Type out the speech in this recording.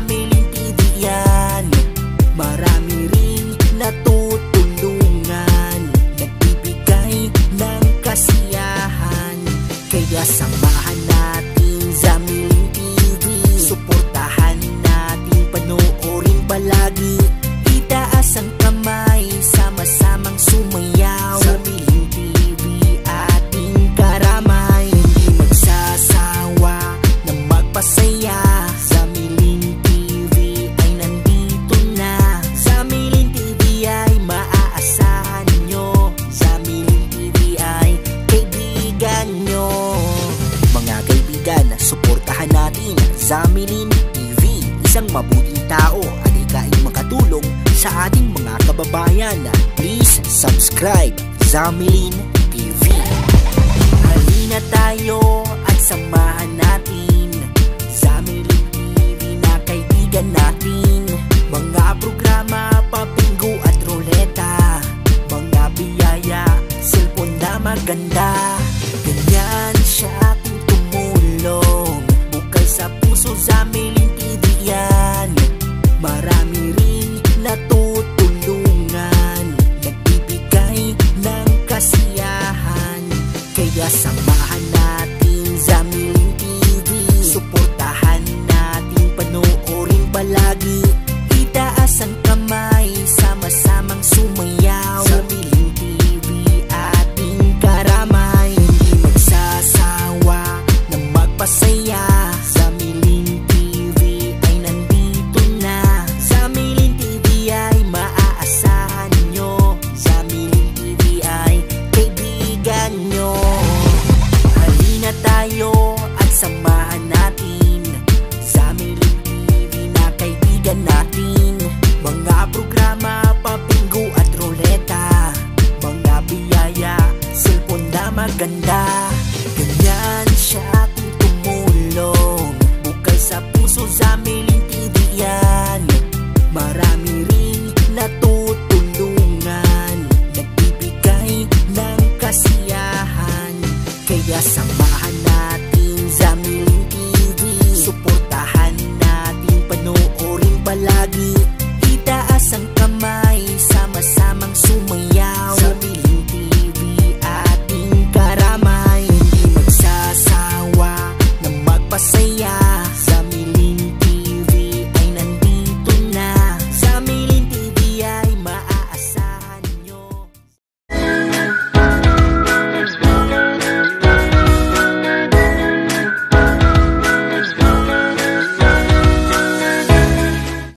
Zamilin TV yan. Marami ring natutulungan, nagbibigay ng kasiyahan. Kaya samahan natin Zamilin TV, suportahan natin, panoorin palagi. Itaas ang kamay, sama-samang sumayaw. Zamilin TV ating karamay, hindi magsasawa na magpasaya. Zamilin TV ay nandito na. Zamilin TV ay maaasahan nyo. Zamilin TV ay kaibigan nyo. Mga kaibigan, suportahan natin Zamilin TV. Isang mabuting tao, alikain makatulong sa ating mga kababayan. Please subscribe Zamilin TV. Halina tayo at samahan natin Zamilin TV na kaibigan natin. Mga programa, papinggo at ruleta, mga biyaya, cellphone na maganda. Ganyan siya ating tumulong, bukal sa puso Zamilin TV yan.